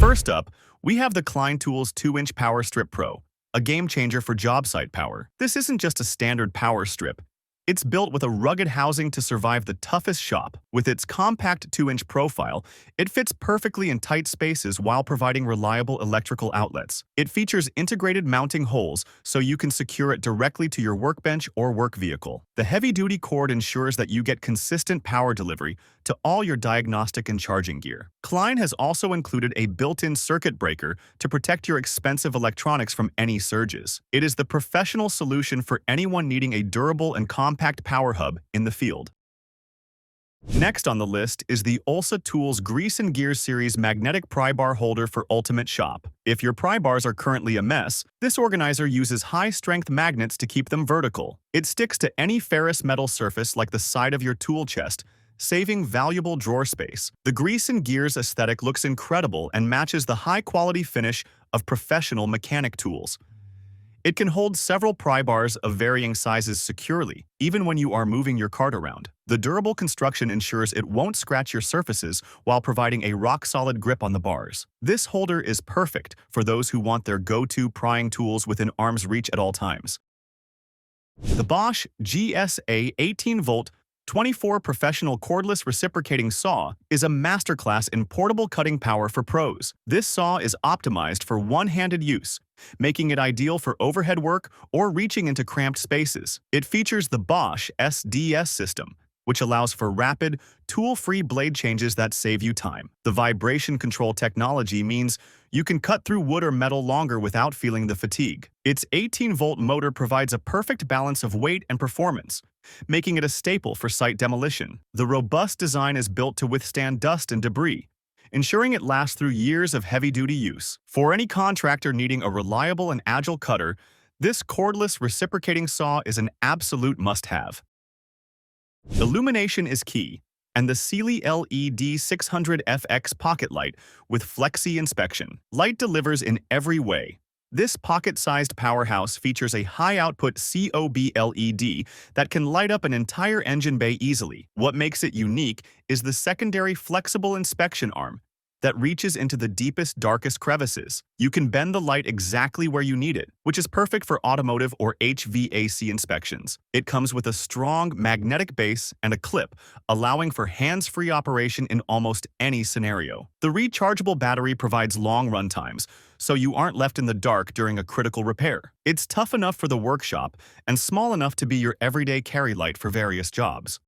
First up, we have the Klein Tools 2-inch Power Strip Pro, a game changer for job site power. This isn't just a standard power strip. It's built with a rugged housing to survive the toughest shop. With its compact 2-inch profile, it fits perfectly in tight spaces while providing reliable electrical outlets. It features integrated mounting holes so you can secure it directly to your workbench or work vehicle. The heavy-duty cord ensures that you get consistent power delivery to all your diagnostic and charging gear. Klein has also included a built-in circuit breaker to protect your expensive electronics from any surges. It is the professional solution for anyone needing a durable and compact power hub in the field. Next on the list is the Olsa Tools Grease and Gears Series Magnetic Pry Bar Holder for Ultimate Shop. If your pry bars are currently a mess, this organizer uses high-strength magnets to keep them vertical. It sticks to any ferrous metal surface like the side of your tool chest, saving valuable drawer space. The grease and gears aesthetic looks incredible and matches the high-quality finish of professional mechanic tools. It can hold several pry bars of varying sizes securely, even when you are moving your cart around. The durable construction ensures it won't scratch your surfaces while providing a rock-solid grip on the bars. This holder is perfect for those who want their go-to prying tools within arm's reach at all times. The Bosch GSA 18-volt 24 professional cordless reciprocating saw is a masterclass in portable cutting power for pros. This saw is optimized for one-handed use, making it ideal for overhead work or reaching into cramped spaces. It features the Bosch SDS system, which allows for rapid, tool-free blade changes that save you time. The vibration control technology means you can cut through wood or metal longer without feeling the fatigue. Its 18-volt motor provides a perfect balance of weight and performance, making it a staple for site demolition. The robust design is built to withstand dust and debris, ensuring it lasts through years of heavy-duty use. For any contractor needing a reliable and agile cutter, this cordless reciprocating saw is an absolute must-have. Illumination is key, and the Sealey LED 600FX pocket light with Flexi inspection. Light delivers in every way. This pocket-sized powerhouse features a high-output COB LED that can light up an entire engine bay easily. What makes it unique is the secondary flexible inspection arm that reaches into the deepest, darkest crevices. You can bend the light exactly where you need it, which is perfect for automotive or HVAC inspections. It comes with a strong magnetic base and a clip, allowing for hands-free operation in almost any scenario. The rechargeable battery provides long run times, so you aren't left in the dark during a critical repair. It's tough enough for the workshop and small enough to be your everyday carry light for various jobs.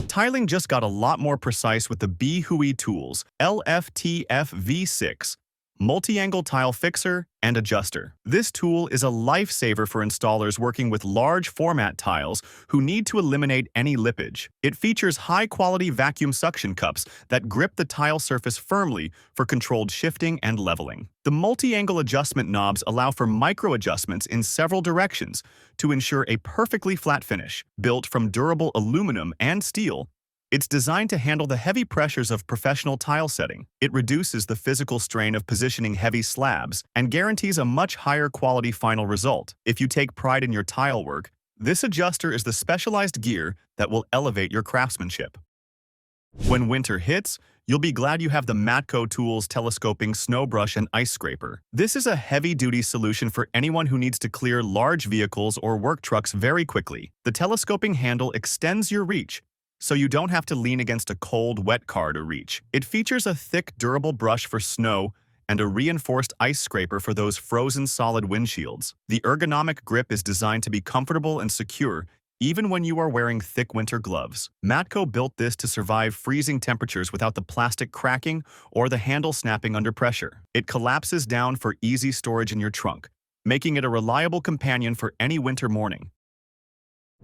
Tiling just got a lot more precise with the Bihui Tools LFTF V6 multi-angle tile fixer and adjuster. This tool is a lifesaver for installers working with large format tiles who need to eliminate any lippage. It features high-quality vacuum suction cups that grip the tile surface firmly for controlled shifting and leveling. The multi-angle adjustment knobs allow for micro-adjustments in several directions to ensure a perfectly flat finish. Built from durable aluminum and steel, it's designed to handle the heavy pressures of professional tile setting. It reduces the physical strain of positioning heavy slabs and guarantees a much higher quality final result. If you take pride in your tile work, this adjuster is the specialized gear that will elevate your craftsmanship. When winter hits, you'll be glad you have the Matco Tools Telescoping Snow Brush and Ice Scraper. This is a heavy-duty solution for anyone who needs to clear large vehicles or work trucks very quickly. The telescoping handle extends your reach, so you don't have to lean against a cold, wet car to reach. It features a thick, durable brush for snow and a reinforced ice scraper for those frozen solid windshields. The ergonomic grip is designed to be comfortable and secure, even when you are wearing thick winter gloves. Matco built this to survive freezing temperatures without the plastic cracking or the handle snapping under pressure. It collapses down for easy storage in your trunk, making it a reliable companion for any winter morning.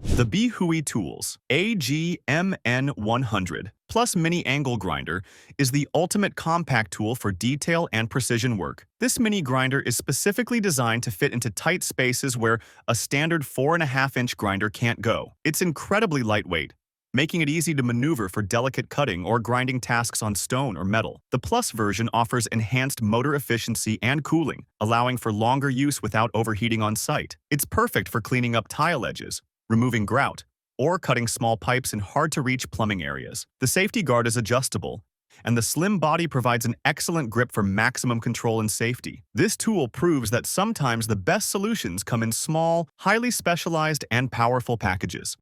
The Bihui Tools AGMN100 Plus Mini Angle Grinder is the ultimate compact tool for detail and precision work. This mini grinder is specifically designed to fit into tight spaces where a standard 4.5-inch grinder can't go. It's incredibly lightweight, making it easy to maneuver for delicate cutting or grinding tasks on stone or metal. The Plus version offers enhanced motor efficiency and cooling, allowing for longer use without overheating on site. It's perfect for cleaning up tile edges, removing grout, or cutting small pipes in hard-to-reach plumbing areas. The safety guard is adjustable, and the slim body provides an excellent grip for maximum control and safety. This tool proves that sometimes the best solutions come in small, highly specialized, and powerful packages.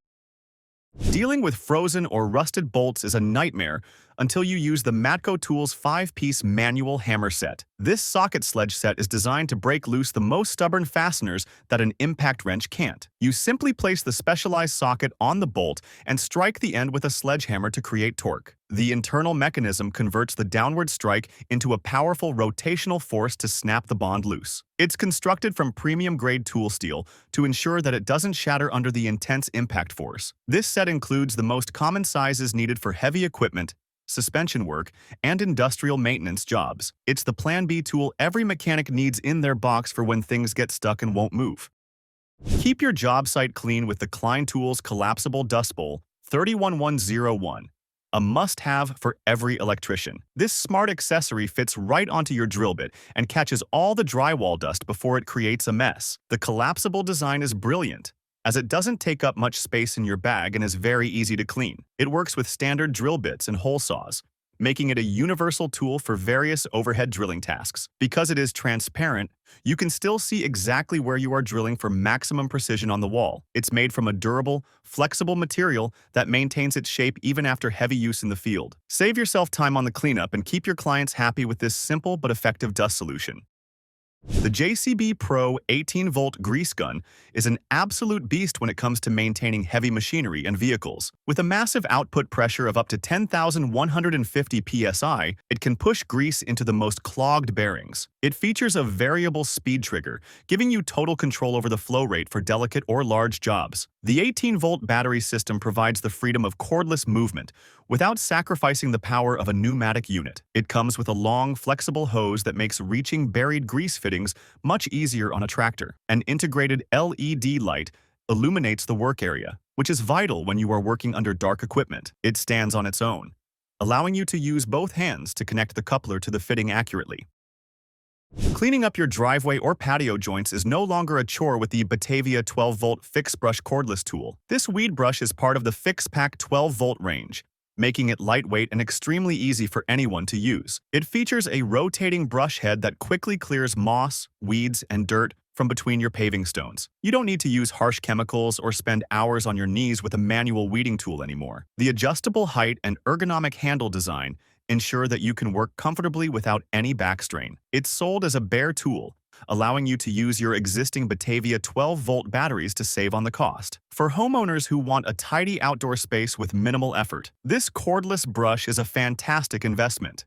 Dealing with frozen or rusted bolts is a nightmare until you use the Matco Tools 5-piece manual hammer set. This socket sledge set is designed to break loose the most stubborn fasteners that an impact wrench can't. You simply place the specialized socket on the bolt and strike the end with a sledgehammer to create torque. The internal mechanism converts the downward strike into a powerful rotational force to snap the bond loose. It's constructed from premium-grade tool steel to ensure that it doesn't shatter under the intense impact force. This set includes the most common sizes needed for heavy equipment, suspension work, and industrial maintenance jobs. It's the Plan B tool every mechanic needs in their box for when things get stuck and won't move. Keep your job site clean with the Klein Tools Collapsible Dust Bowl 31101, a must-have for every electrician. This smart accessory fits right onto your drill bit and catches all the drywall dust before it creates a mess. The collapsible design is brilliant, as it doesn't take up much space in your bag and is very easy to clean. It works with standard drill bits and hole saws, making it a universal tool for various overhead drilling tasks. Because it is transparent, you can still see exactly where you are drilling for maximum precision on the wall. It's made from a durable, flexible material that maintains its shape even after heavy use in the field. Save yourself time on the cleanup and keep your clients happy with this simple but effective dust solution. The JCB Pro 18-volt grease gun is an absolute beast when it comes to maintaining heavy machinery and vehicles. With a massive output pressure of up to 10,150 psi, it can push grease into the most clogged bearings. It features a variable speed trigger, giving you total control over the flow rate for delicate or large jobs. The 18-volt battery system provides the freedom of cordless movement without sacrificing the power of a pneumatic unit. It comes with a long, flexible hose that makes reaching buried grease fittings much easier on a tractor. An integrated LED light illuminates the work area, which is vital when you are working under dark equipment. It stands on its own, allowing you to use both hands to connect the coupler to the fitting accurately. Cleaning up your driveway or patio joints is no longer a chore with the Batavia 12-volt Fix Brush cordless tool. This weed brush is part of the Fix Pack 12-volt range, making it lightweight and extremely easy for anyone to use. It features a rotating brush head that quickly clears moss, weeds, and dirt from between your paving stones. You don't need to use harsh chemicals or spend hours on your knees with a manual weeding tool anymore. The adjustable height and ergonomic handle design ensure that you can work comfortably without any back strain. It's sold as a bare tool, allowing you to use your existing Batavia 12-volt batteries to save on the cost. For homeowners who want a tidy outdoor space with minimal effort, this cordless brush is a fantastic investment.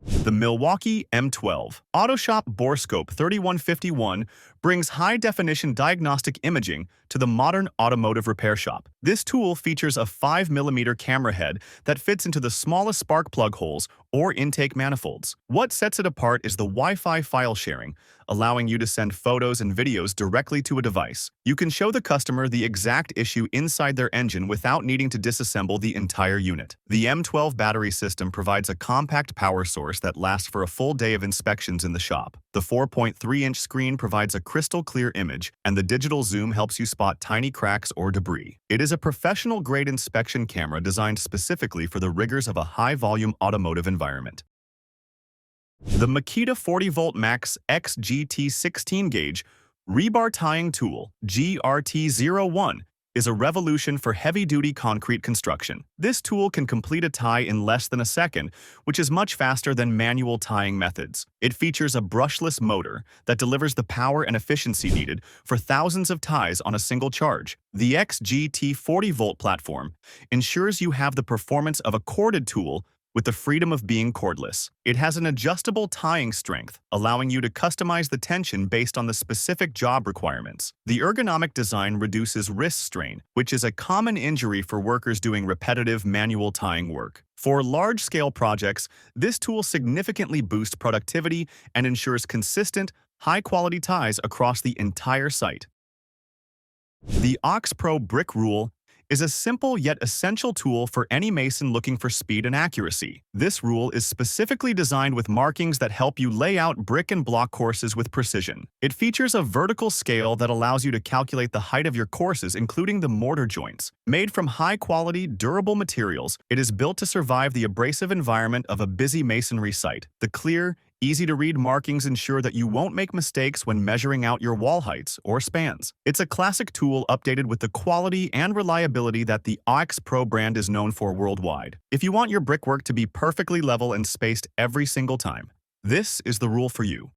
The Milwaukee M12 AutoShop Boroscope 3151 brings high-definition diagnostic imaging to the modern automotive repair shop. This tool features a 5mm camera head that fits into the smallest spark plug holes or intake manifolds. What sets it apart is the Wi-Fi file sharing, allowing you to send photos and videos directly to a device. You can show the customer the exact issue inside their engine without needing to disassemble the entire unit. The M12 battery system provides a compact power source that lasts for a full day of inspections in the shop. The 4.3-inch screen provides a crystal-clear image, and the digital zoom helps you spot tiny cracks or debris. It is a professional-grade inspection camera designed specifically for the rigors of a high-volume automotive environment. The Makita 40-volt Max XGT 16-gauge Rebar Tying Tool GRT01 is a revolution for heavy-duty concrete construction. This tool can complete a tie in less than a second, which is much faster than manual tying methods. It features a brushless motor that delivers the power and efficiency needed for thousands of ties on a single charge. The XGT 40-volt platform ensures you have the performance of a corded tool with the freedom of being cordless. It has an adjustable tying strength, allowing you to customize the tension based on the specific job requirements. The ergonomic design reduces wrist strain, which is a common injury for workers doing repetitive manual tying work. For large-scale projects, this tool significantly boosts productivity and ensures consistent, high-quality ties across the entire site. The OX Pro Brick Rule is a simple yet essential tool for any mason looking for speed and accuracy. This rule is specifically designed with markings that help you lay out brick and block courses with precision. It features a vertical scale that allows you to calculate the height of your courses, including the mortar joints. Made from high-quality, durable materials, it is built to survive the abrasive environment of a busy masonry site. The clear, easy-to-read markings ensure that you won't make mistakes when measuring out your wall heights or spans. It's a classic tool updated with the quality and reliability that the OX Pro brand is known for worldwide. If you want your brickwork to be perfectly level and spaced every single time, this is the rule for you.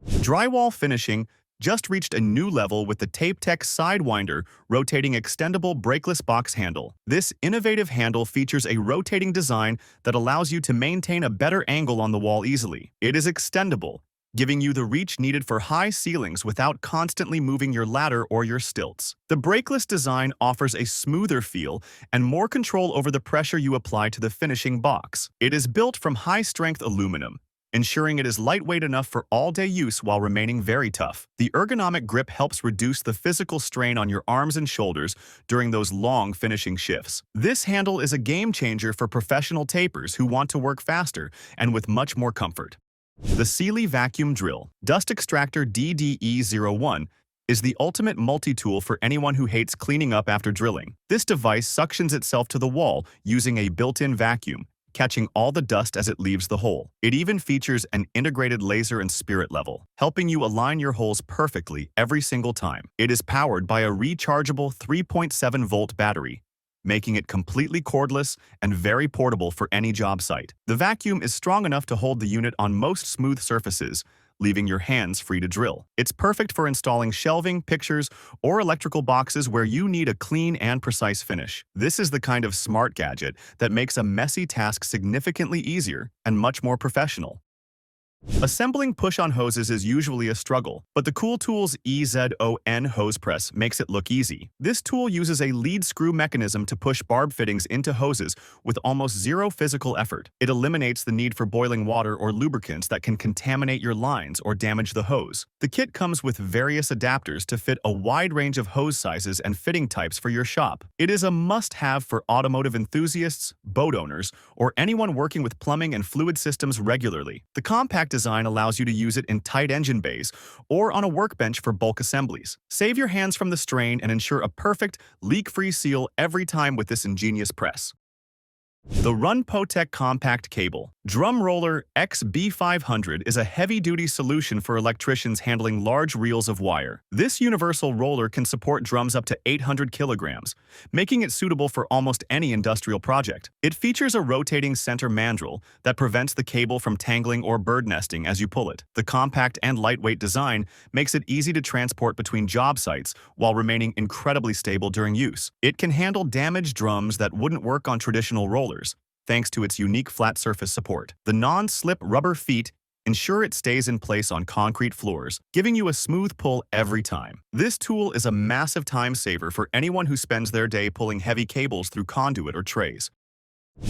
Drywall finishing just reached a new level with the TapeTech Sidewinder rotating extendable brakeless box handle. This innovative handle features a rotating design that allows you to maintain a better angle on the wall easily. It is extendable, giving you the reach needed for high ceilings without constantly moving your ladder or your stilts. The brakeless design offers a smoother feel and more control over the pressure you apply to the finishing box. It is built from high-strength aluminum, ensuring it is lightweight enough for all-day use while remaining very tough. The ergonomic grip helps reduce the physical strain on your arms and shoulders during those long finishing shifts. This handle is a game-changer for professional tapers who want to work faster and with much more comfort. The Sealey Vacuum Drill Dust Extractor DDE01 is the ultimate multi-tool for anyone who hates cleaning up after drilling. This device suctions itself to the wall using a built-in vacuum, catching all the dust as it leaves the hole. It even features an integrated laser and spirit level, helping you align your holes perfectly every single time. It is powered by a rechargeable 3.7-volt battery, making it completely cordless and very portable for any job site. The vacuum is strong enough to hold the unit on most smooth surfaces, leaving your hands free to drill. It's perfect for installing shelving, pictures, or electrical boxes where you need a clean and precise finish. This is the kind of smart gadget that makes a messy task significantly easier and much more professional. Assembling push-on hoses is usually a struggle, but the Cool Tools EZON hose press makes it look easy. This tool uses a lead screw mechanism to push barb fittings into hoses with almost zero physical effort. It eliminates the need for boiling water or lubricants that can contaminate your lines or damage the hose. The kit comes with various adapters to fit a wide range of hose sizes and fitting types for your shop. It is a must-have for automotive enthusiasts, boat owners, or anyone working with plumbing and fluid systems regularly. The compact design allows you to use it in tight engine bays or on a workbench for bulk assemblies. Save your hands from the strain and ensure a perfect, leak-free seal every time with this ingenious press. The Run-Potec Compact Cable Drum Roller XB500 is a heavy-duty solution for electricians handling large reels of wire. This universal roller can support drums up to 800 kilograms, making it suitable for almost any industrial project. It features a rotating center mandrel that prevents the cable from tangling or bird nesting as you pull it. The compact and lightweight design makes it easy to transport between job sites while remaining incredibly stable during use. It can handle damaged drums that wouldn't work on traditional rollers, thanks to its unique flat surface support. The non-slip rubber feet ensure it stays in place on concrete floors, giving you a smooth pull every time. This tool is a massive time saver for anyone who spends their day pulling heavy cables through conduit or trays.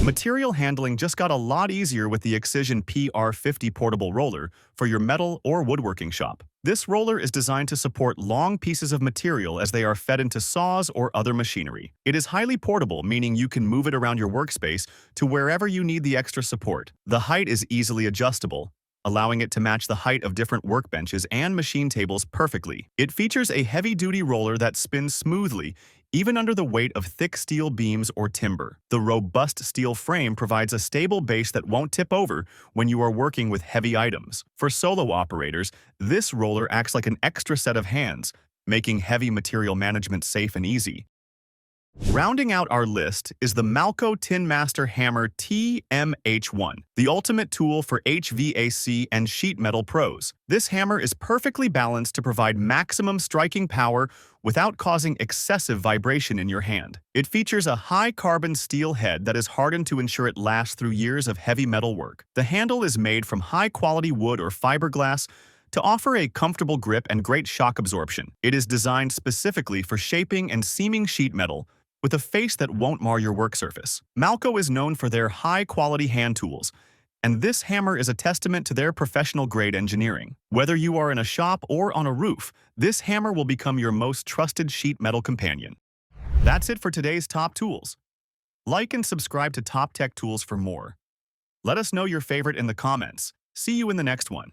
Material handling just got a lot easier with the Excision PR50 portable roller for your metal or woodworking shop. This roller is designed to support long pieces of material as they are fed into saws or other machinery. It is highly portable, meaning you can move it around your workspace to wherever you need the extra support. The height is easily adjustable, allowing it to match the height of different workbenches and machine tables perfectly. It features a heavy-duty roller that spins smoothly, even under the weight of thick steel beams or timber. The robust steel frame provides a stable base that won't tip over when you are working with heavy items. For solo operators, this roller acts like an extra set of hands, making heavy material management safe and easy. Rounding out our list is the Matco Tin Master Hammer TMH1, the ultimate tool for HVAC and sheet metal pros. This hammer is perfectly balanced to provide maximum striking power without causing excessive vibration in your hand. It features a high-carbon steel head that is hardened to ensure it lasts through years of heavy metal work. The handle is made from high-quality wood or fiberglass to offer a comfortable grip and great shock absorption. It is designed specifically for shaping and seaming sheet metal, with a face that won't mar your work surface. Matco is known for their high-quality hand tools, and this hammer is a testament to their professional-grade engineering. Whether you are in a shop or on a roof, this hammer will become your most trusted sheet metal companion. That's it for today's top tools. Like and subscribe to Top Tech Tools for more. Let us know your favorite in the comments. See you in the next one.